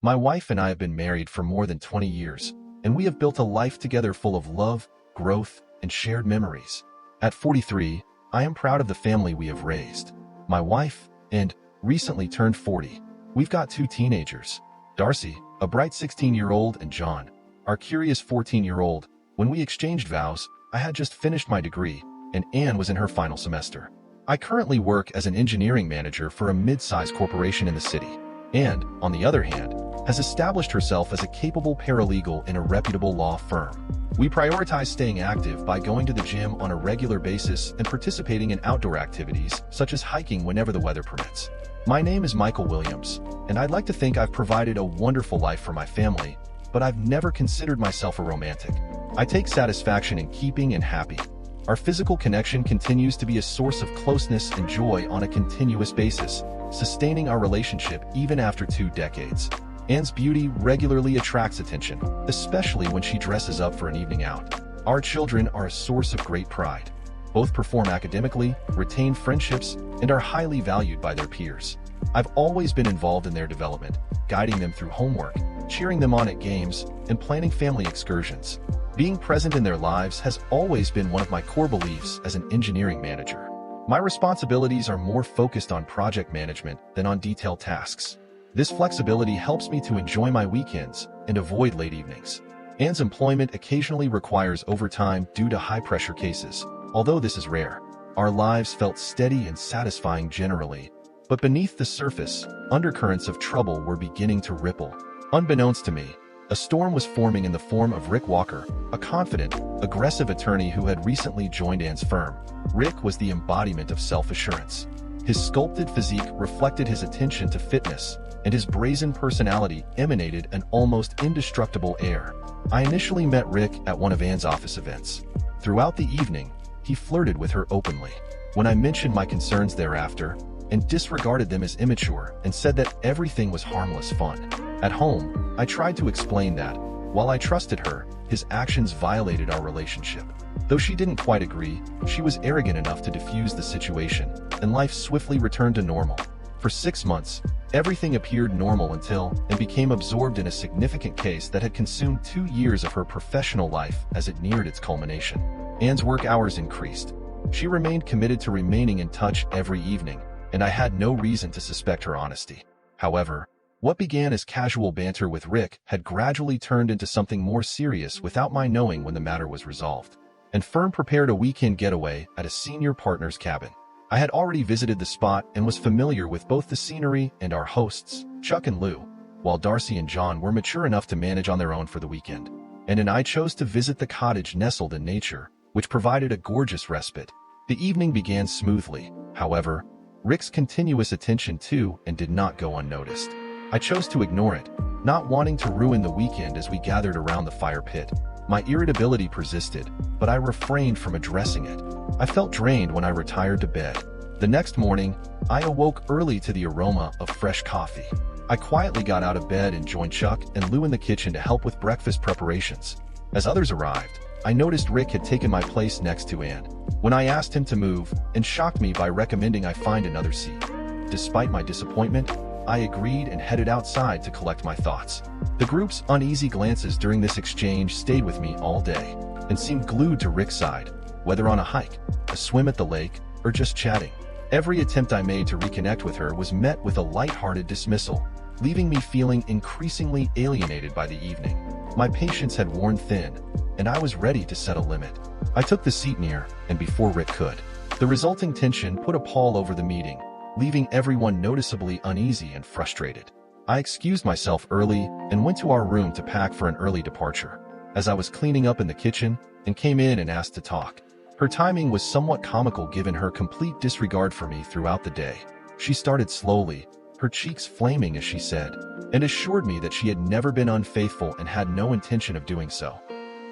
My wife and I have been married for more than 20 years, and we have built a life together full of love, growth, and shared memories. At 43, I am proud of the family we have raised. My wife, and recently turned 40. We've got two teenagers, Darcy, a bright 16-year-old, and John, our curious 14-year-old. When we exchanged vows, I had just finished my degree, and Anne was in her final semester. I currently work as an engineering manager for a mid-sized corporation in the city, and, on the other hand, has established herself as a capable paralegal in a reputable law firm. We prioritize staying active by going to the gym on a regular basis and participating in outdoor activities, such as hiking whenever the weather permits. My name is Michael Williams, and I'd like to think I've provided a wonderful life for my family, but I've never considered myself a romantic. I take satisfaction in keeping and happy. Our physical connection continues to be a source of closeness and joy on a continuous basis, sustaining our relationship even after 2 decades. Anne's beauty regularly attracts attention, especially when she dresses up for an evening out. Our children are a source of great pride. Both perform academically, retain friendships, and are highly valued by their peers. I've always been involved in their development, guiding them through homework, cheering them on at games, and planning family excursions. Being present in their lives has always been one of my core beliefs as an engineering manager. My responsibilities are more focused on project management than on detailed tasks. This flexibility helps me to enjoy my weekends and avoid late evenings. Anne's employment occasionally requires overtime due to high-pressure cases. Although this is rare, our lives felt steady and satisfying generally. But beneath the surface, undercurrents of trouble were beginning to ripple. Unbeknownst to me, a storm was forming in the form of Rick Walker, a confident, aggressive attorney who had recently joined Anne's firm. Rick was the embodiment of self-assurance. His sculpted physique reflected his attention to fitness, and his brazen personality emanated an almost indestructible air. I initially met Rick at one of Anne's office events. Throughout the evening, he flirted with her openly. When I mentioned my concerns thereafter, and disregarded them as immature and said that everything was harmless fun. At home, I tried to explain that, while I trusted her, his actions violated our relationship. Though she didn't quite agree, she was arrogant enough to diffuse the situation, and life swiftly returned to normal. For 6 months, everything appeared normal until and became absorbed in a significant case that had consumed 2 years of her professional life as it neared its culmination. Anne's work hours increased. She remained committed to remaining in touch every evening, and I had no reason to suspect her honesty. However, what began as casual banter with Rick had gradually turned into something more serious without my knowing when the matter was resolved. And firm prepared a weekend getaway at a senior partner's cabin. I had already visited the spot and was familiar with both the scenery and our hosts, Chuck and Lou, while Darcy and John were mature enough to manage on their own for the weekend. And I chose to visit the cottage nestled in nature, which provided a gorgeous respite. The evening began smoothly, however, Rick's continuous attention to and did not go unnoticed. I chose to ignore it, not wanting to ruin the weekend as we gathered around the fire pit. My irritability persisted, but I refrained from addressing it. I felt drained when I retired to bed. The next morning, I awoke early to the aroma of fresh coffee. I quietly got out of bed and joined Chuck and Lou in the kitchen to help with breakfast preparations. As others arrived, I noticed Rick had taken my place next to Anne. When I asked him to move, and shocked me by recommending I find another seat. Despite my disappointment, I agreed and headed outside to collect my thoughts. The group's uneasy glances during this exchange stayed with me all day, and seemed glued to Rick's side, whether on a hike, a swim at the lake, or just chatting. Every attempt I made to reconnect with her was met with a light-hearted dismissal, leaving me feeling increasingly alienated by the evening. My patience had worn thin, and I was ready to set a limit. I took the seat near, and before Rick could. The resulting tension put a pall over the meeting, leaving everyone noticeably uneasy and frustrated. I excused myself early and went to our room to pack for an early departure. As I was cleaning up in the kitchen, and came in and asked to talk. Her timing was somewhat comical given her complete disregard for me throughout the day. She started slowly, her cheeks flaming as she said, and assured me that she had never been unfaithful and had no intention of doing so.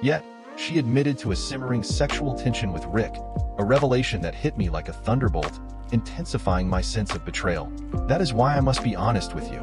Yet, she admitted to a simmering sexual tension with Rick, a revelation that hit me like a thunderbolt, intensifying my sense of betrayal. That is why I must be honest with you.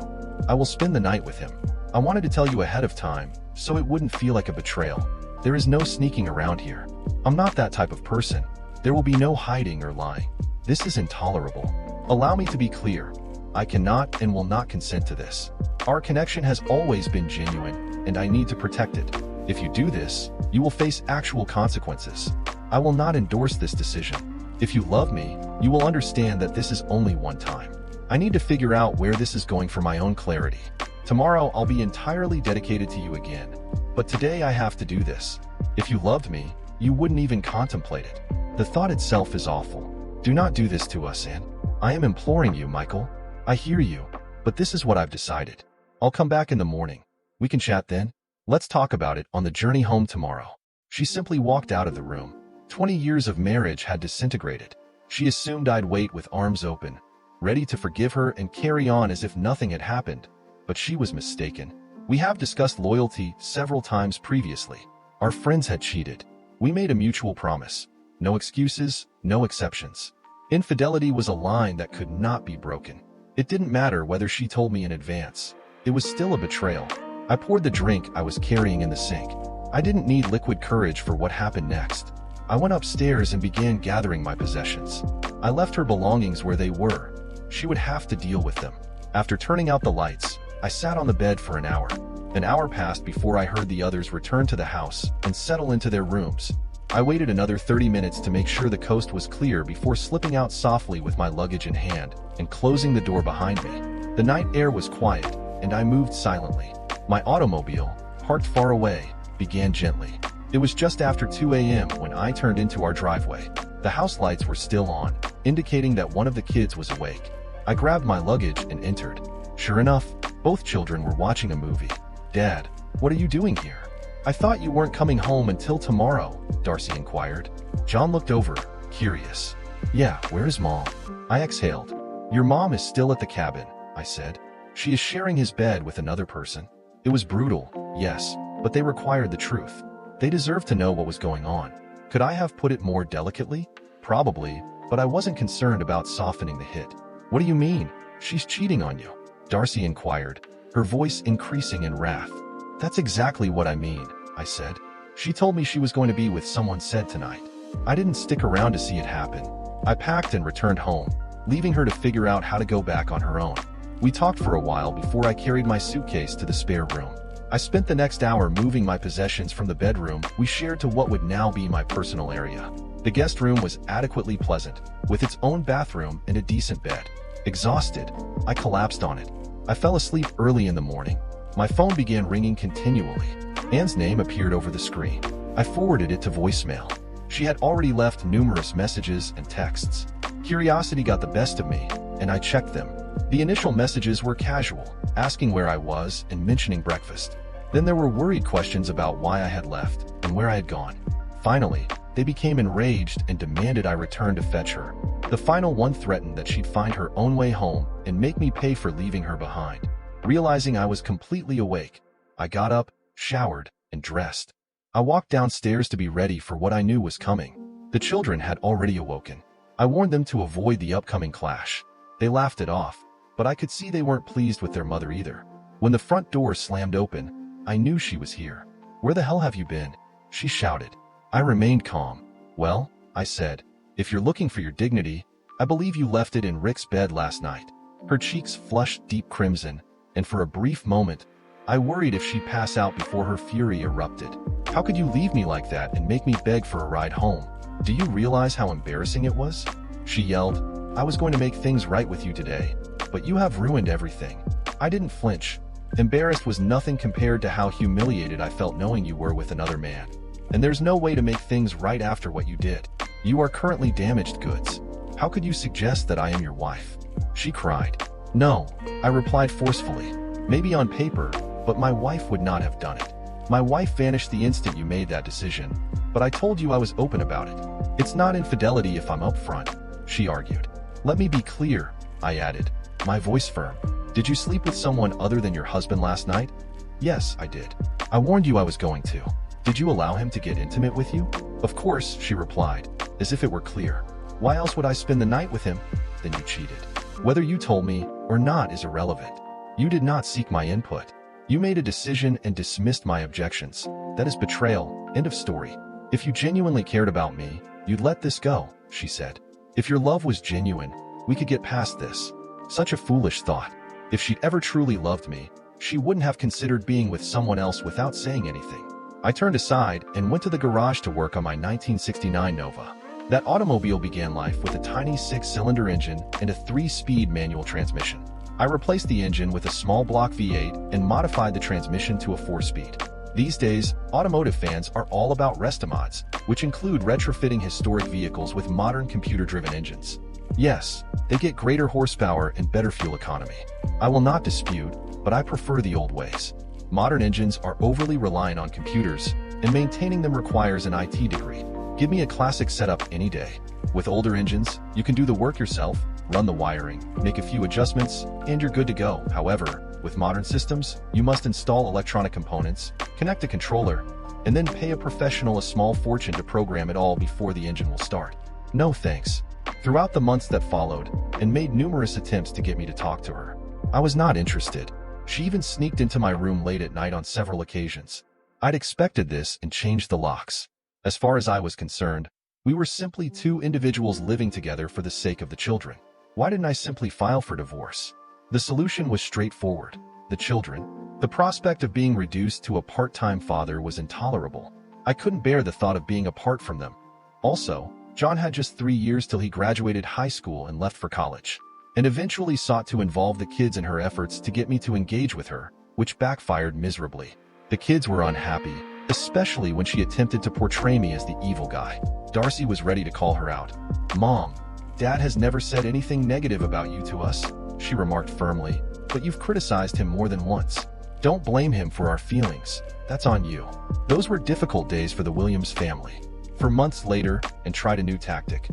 I will spend the night with him. I wanted to tell you ahead of time, so it wouldn't feel like a betrayal. There is no sneaking around here. I'm not that type of person. There will be no hiding or lying. This is intolerable. Allow me to be clear. I cannot and will not consent to this. Our connection has always been genuine, and I need to protect it. If you do this, you will face actual consequences. I will not endorse this decision. If you love me, you will understand that this is only one time. I need to figure out where this is going for my own clarity. Tomorrow I'll be entirely dedicated to you again. But today I have to do this. If you loved me, you wouldn't even contemplate it. The thought itself is awful. Do not do this to us, Anne. I am imploring you, Michael. I hear you, but this is what I've decided. I'll come back in the morning. We can chat then. Let's talk about it on the journey home tomorrow. She simply walked out of the room. 20 years of marriage had disintegrated. She assumed I'd wait with arms open, ready to forgive her and carry on as if nothing had happened. But she was mistaken. We have discussed loyalty several times previously. Our friends had cheated. We made a mutual promise. No excuses, no exceptions. Infidelity was a line that could not be broken. It didn't matter whether she told me in advance. It was still a betrayal. I poured the drink I was carrying in the sink. I didn't need liquid courage for what happened next. I went upstairs and began gathering my possessions. I left her belongings where they were. She would have to deal with them. After turning out the lights, I sat on the bed for an hour. An hour passed before I heard the others return to the house and settle into their rooms. I waited another 30 minutes to make sure the coast was clear before slipping out softly with my luggage in hand and closing the door behind me. The night air was quiet, and I moved silently. My automobile, parked far away, began gently. It was just after 2 a.m. when I turned into our driveway. The house lights were still on, indicating that one of the kids was awake. I grabbed my luggage and entered. Sure enough, both children were watching a movie. "Dad, what are you doing here?" "I thought you weren't coming home until tomorrow," Darcy inquired. John looked over, curious. "Yeah, where is Mom?" I exhaled. "Your mom is still at the cabin," I said. "She is sharing his bed with another person." It was brutal, yes, but they required the truth. They deserved to know what was going on. Could I have put it more delicately? Probably, but I wasn't concerned about softening the hit. "What do you mean? She's cheating on you?" Darcy inquired, her voice increasing in wrath. "That's exactly what I mean," I said. "She told me she was going to be with someone said tonight. I didn't stick around to see it happen. I packed and returned home, leaving her to figure out how to go back on her own. We talked for a while before I carried my suitcase to the spare room. I spent the next hour moving my possessions from the bedroom we shared to what would now be my personal area. The guest room was adequately pleasant, with its own bathroom and a decent bed. Exhausted, I collapsed on it. I fell asleep early in the morning. My phone began ringing continually. Anne's name appeared over the screen. I forwarded it to voicemail. She had already left numerous messages and texts. Curiosity got the best of me, and I checked them. The initial messages were casual, asking where I was and mentioning breakfast. Then there were worried questions about why I had left and where I had gone. Finally, they became enraged and demanded I return to fetch her. The final one threatened that she'd find her own way home and make me pay for leaving her behind. Realizing I was completely awake, I got up, showered, and dressed. I walked downstairs to be ready for what I knew was coming. The children had already awoken. I warned them to avoid the upcoming clash. They laughed it off, but I could see they weren't pleased with their mother either. When the front door slammed open, I knew she was here. "Where the hell have you been?" she shouted. I remained calm. "Well," I said, "if you're looking for your dignity, I believe you left it in Rick's bed last night." Her cheeks flushed deep crimson, and for a brief moment, I worried if she'd pass out before her fury erupted. "How could you leave me like that and make me beg for a ride home? Do you realize how embarrassing it was?" She yelled. "I was going to make things right with you today, but you have ruined everything." I didn't flinch. Embarrassed was nothing compared to how humiliated I felt knowing you were with another man. And there's no way to make things right after what you did. You are currently damaged goods. How could you suggest that I am your wife? She cried. "No," I replied forcefully. "Maybe on paper, but my wife would not have done it. My wife vanished the instant you made that decision, but I told you I was open about it. It's not infidelity if I'm upfront," she argued. "Let me be clear," I added, my voice firm. "Did you sleep with someone other than your husband last night?" "Yes, I did. I warned you I was going to." "Did you allow him to get intimate with you?" "Of course," she replied, as if it were clear. "Why else would I spend the night with him?" "Then you cheated. Whether you told me or not is irrelevant. You did not seek my input. You made a decision and dismissed my objections. That is betrayal. End of story. If you genuinely cared about me, you'd let this go," she said. "If your love was genuine, we could get past this." Such a foolish thought. If she'd ever truly loved me, she wouldn't have considered being with someone else without saying anything. I turned aside and went to the garage to work on my 1969 Nova. That automobile began life with a tiny 6-cylinder engine and a 3-speed manual transmission. I replaced the engine with a small block V8 and modified the transmission to a 4-speed. These days, automotive fans are all about restomods, which include retrofitting historic vehicles with modern computer-driven engines. Yes, they get greater horsepower and better fuel economy. I will not dispute, but I prefer the old ways. Modern engines are overly reliant on computers, and maintaining them requires an IT degree. Give me a classic setup any day. With older engines, you can do the work yourself, run the wiring, make a few adjustments, and you're good to go. However, with modern systems, you must install electronic components, connect a controller, and then pay a professional a small fortune to program it all before the engine will start. No thanks. Throughout the months that followed, and made numerous attempts to get me to talk to her, I was not interested. She even sneaked into my room late at night on several occasions. I'd expected this and changed the locks. As far as I was concerned, we were simply two individuals living together for the sake of the children. Why didn't I simply file for divorce? The solution was straightforward. The children. The prospect of being reduced to a part-time father was intolerable. I couldn't bear the thought of being apart from them. Also, John had just 3 years till he graduated high school and left for college, and eventually sought to involve the kids in her efforts to get me to engage with her, which backfired miserably. The kids were unhappy, especially when she attempted to portray me as the evil guy. Darcy was ready to call her out. "Mom, Dad has never said anything negative about you to us," she remarked firmly, "but you've criticized him more than once. Don't blame him for our feelings. That's on you." Those were difficult days for the Williams family. For months later, and tried a new tactic.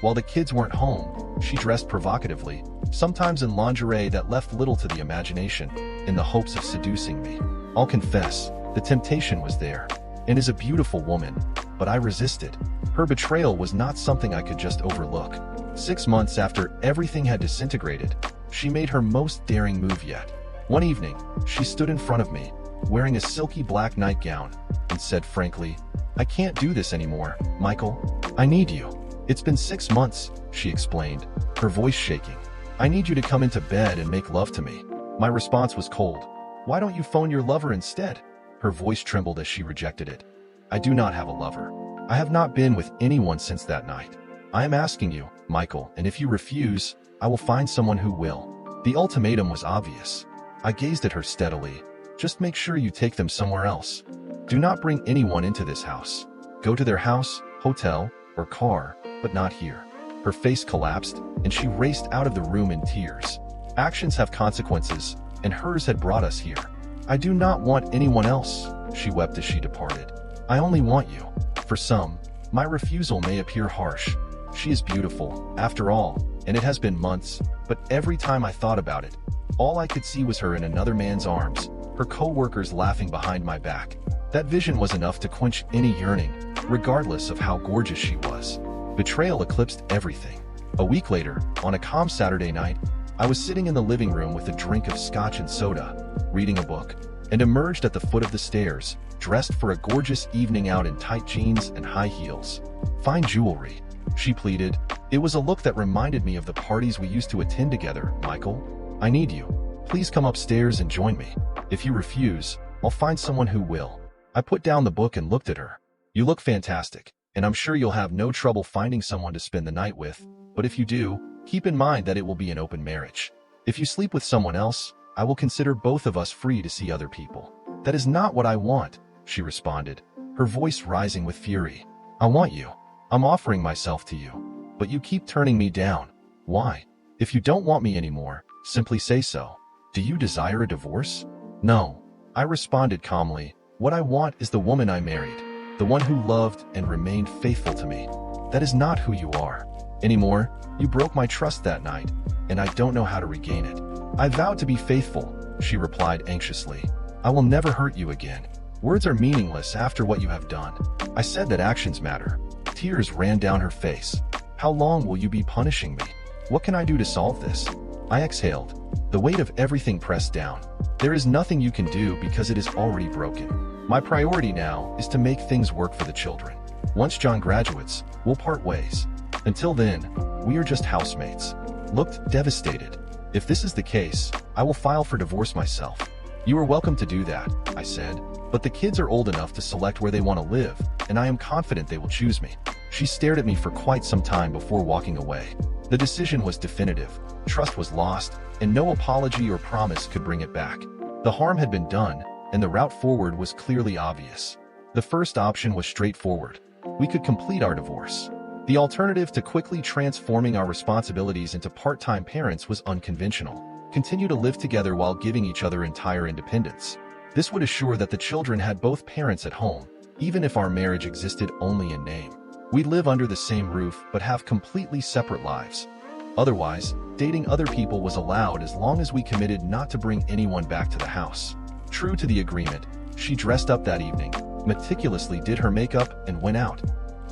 While the kids weren't home, she dressed provocatively, sometimes in lingerie that left little to the imagination, in the hopes of seducing me. I'll confess, the temptation was there, and is a beautiful woman, but I resisted. Her betrayal was not something I could just overlook. 6 months after everything had disintegrated, she made her most daring move yet. One evening, she stood in front of me, wearing a silky black nightgown, and said frankly, "I can't do this anymore, Michael. I need you." "It's been 6 months," she explained, her voice shaking. "I need you to come into bed and make love to me." My response was cold. "Why don't you phone your lover instead?" Her voice trembled as she rejected it. "I do not have a lover. I have not been with anyone since that night. I am asking you, Michael, and if you refuse, I will find someone who will." The ultimatum was obvious. I gazed at her steadily. "Just make sure you take them somewhere else. Do not bring anyone into this house. Go to their house, hotel, or car, but not here." Her face collapsed, and she raced out of the room in tears. Actions have consequences, and hers had brought us here. "I do not want anyone else," she wept as she departed. "I only want you." For some, my refusal may appear harsh. She is beautiful, after all, and it has been months, but every time I thought about it, all I could see was her in another man's arms, her co-workers laughing behind my back. That vision was enough to quench any yearning, regardless of how gorgeous she was. Betrayal eclipsed everything. A week later, on a calm Saturday night, I was sitting in the living room with a drink of scotch and soda, reading a book, and emerged at the foot of the stairs, dressed for a gorgeous evening out in tight jeans and high heels. "Fine jewelry," she pleaded. It was a look that reminded me of the parties we used to attend together. "Michael, I need you. Please come upstairs and join me. If you refuse, I'll find someone who will." I put down the book and looked at her. "You look fantastic, and I'm sure you'll have no trouble finding someone to spend the night with, but if you do, keep in mind that it will be an open marriage. If you sleep with someone else, I will consider both of us free to see other people." "That is not what I want," she responded, her voice rising with fury. "I want you. I'm offering myself to you, but you keep turning me down. Why? If you don't want me anymore, simply say so. Do you desire a divorce?" "No," I responded calmly. "What I want is the woman I married, the one who loved and remained faithful to me. That is not who you are anymore. You broke my trust that night, and I don't know how to regain it." "I vowed to be faithful," she replied anxiously. "I will never hurt you again. Words are meaningless after what you have done." I said that actions matter. Tears ran down her face. "How long will you be punishing me? What can I do to solve this?" I exhaled. The weight of everything pressed down. "There is nothing you can do because it is already broken. My priority now is to make things work for the children. Once John graduates, we'll part ways. Until then, we are just housemates." Looked devastated. "If this is the case, I will file for divorce myself." You are welcome to do that, I said, but the kids are old enough to select where they want to live, and I am confident they will choose me. She stared at me for quite some time before walking away. The decision was definitive, trust was lost, and no apology or promise could bring it back. The harm had been done, and the route forward was clearly obvious. The first option was straightforward. We could complete our divorce. The alternative to quickly transforming our responsibilities into part-time parents was unconventional. Continue to live together while giving each other entire independence. This would assure that the children had both parents at home, even if our marriage existed only in name. We'd live under the same roof but have completely separate lives. Otherwise, dating other people was allowed as long as we committed not to bring anyone back to the house. True to the agreement, she dressed up that evening, meticulously did her makeup, and went out.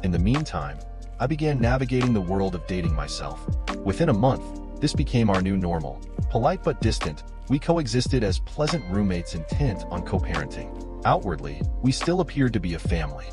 In the meantime, I began navigating the world of dating myself. Within a month, this became our new normal. Polite but distant, we coexisted as pleasant roommates intent on co-parenting. Outwardly, we still appeared to be a family.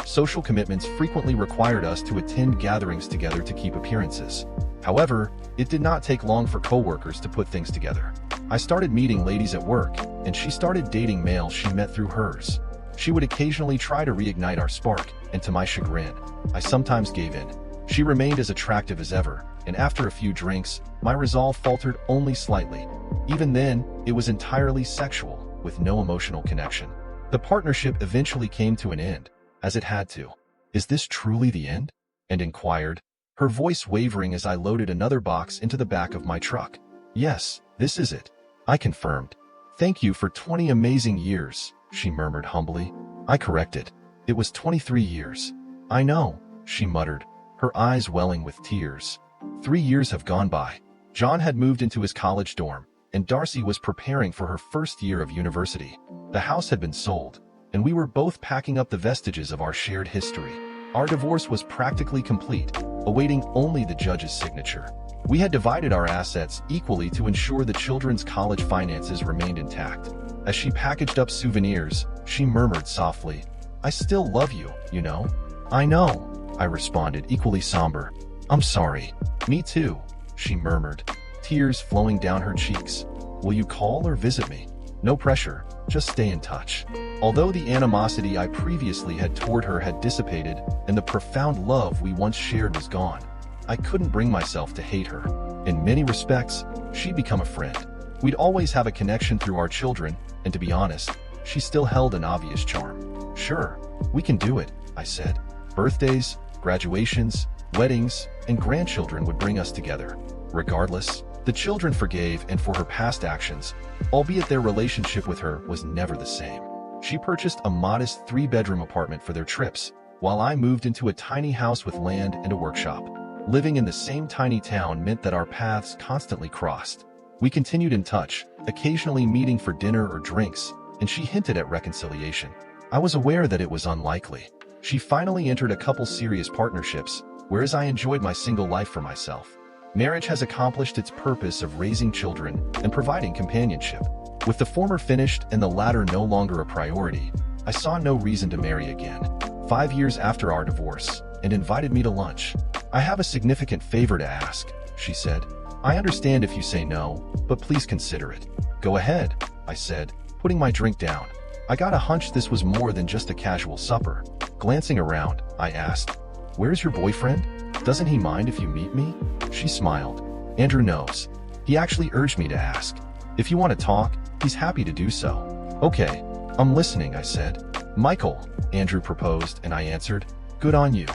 Social commitments frequently required us to attend gatherings together to keep appearances. However, it did not take long for coworkers to put things together. I started meeting ladies at work, and she started dating males she met through hers. She would occasionally try to reignite our spark, and to my chagrin, I sometimes gave in. She remained as attractive as ever, and after a few drinks, my resolve faltered only slightly. Even then, it was entirely sexual, with no emotional connection. The partnership eventually came to an end, as it had to. "Is this truly the end?" and inquired, her voice wavering as I loaded another box into the back of my truck. "Yes, this is it," I confirmed. "Thank you for 20 amazing years," she murmured humbly. I corrected. "It was 23 years. "I know," she muttered, her eyes welling with tears. 3 years have gone by. John had moved into his college dorm, and Darcy was preparing for her first year of university. The house had been sold, and we were both packing up the vestiges of our shared history. Our divorce was practically complete, awaiting only the judge's signature. We had divided our assets equally to ensure the children's college finances remained intact. As she packaged up souvenirs, she murmured softly, "I still love you, you know." "I know," I responded, equally somber. "I'm sorry." "Me too," she murmured, tears flowing down her cheeks. "Will you call or visit me?" "No pressure, just stay in touch." Although the animosity I previously had toward her had dissipated and the profound love we once shared was gone, I couldn't bring myself to hate her. In many respects, she'd become a friend. We'd always have a connection through our children, and to be honest, she still held an obvious charm. "Sure, we can do it," I said. Birthdays, graduations, weddings, and grandchildren would bring us together. Regardless, the children forgave, and for her past actions, albeit their relationship with her was never the same. She purchased a modest 3-bedroom apartment for their trips, while I moved into a tiny house with land and a workshop. Living in the same tiny town meant that our paths constantly crossed. We continued in touch, occasionally meeting for dinner or drinks, and she hinted at reconciliation. I was aware that it was unlikely. She finally entered a couple serious partnerships, whereas I enjoyed my single life for myself. Marriage has accomplished its purpose of raising children and providing companionship. With the former finished and the latter no longer a priority, I saw no reason to marry again. 5 years after our divorce, and invited me to lunch. "I have a significant favor to ask," she said. "I understand if you say no, but please consider it." "Go ahead," I said, putting my drink down. I got a hunch this was more than just a casual supper. Glancing around, I asked, "Where's your boyfriend? Doesn't he mind if you meet me?" She smiled. "Andrew knows. He actually urged me to ask. If you want to talk, he's happy to do so." "Okay, I'm listening," I said. "Michael," Andrew proposed, and I answered, "Good on you."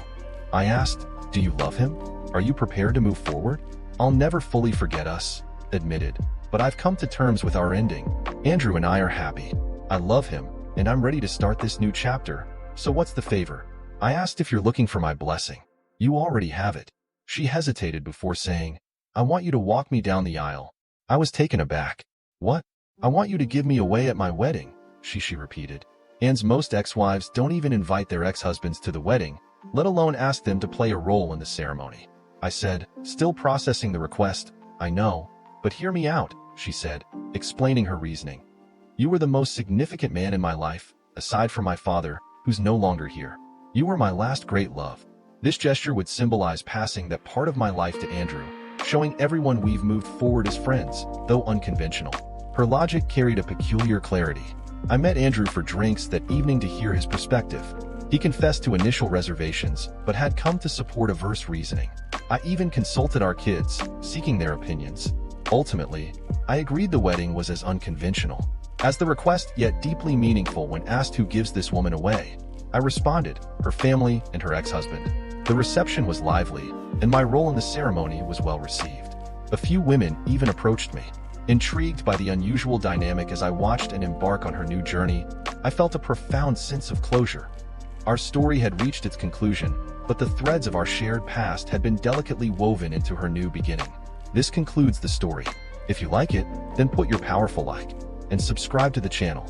I asked, "Do you love him? Are you prepared to move forward?" "I'll never fully forget us," admitted, "but I've come to terms with our ending. Andrew and I are happy. I love him, and I'm ready to start this new chapter. So what's the favor?" I asked if you're looking for my blessing. "You already have it." She hesitated before saying, "I want you to walk me down the aisle." I was taken aback. "What? I want you to give me away at my wedding," she repeated. And most ex-wives don't even invite their ex-husbands to the wedding, let alone ask them to play a role in the ceremony. I said, still processing the request. "I know, but hear me out," she said, explaining her reasoning. "You were the most significant man in my life, aside from my father, who's no longer here. You were my last great love." This gesture would symbolize passing that part of my life to Andrew, showing everyone we've moved forward as friends, though unconventional. Her logic carried a peculiar clarity. I met Andrew for drinks that evening to hear his perspective. He confessed to initial reservations, but had come to support averse reasoning. I even consulted our kids, seeking their opinions. Ultimately, I agreed the wedding was as unconventional as the request, yet deeply meaningful. When asked who gives this woman away, I responded, her family and her ex-husband. The reception was lively, and my role in the ceremony was well received. A few women even approached me. Intrigued by the unusual dynamic as I watched and embark on her new journey, I felt a profound sense of closure. Our story had reached its conclusion, but the threads of our shared past had been delicately woven into her new beginning. This concludes the story. If you like it, then put your powerful like and subscribe to the channel.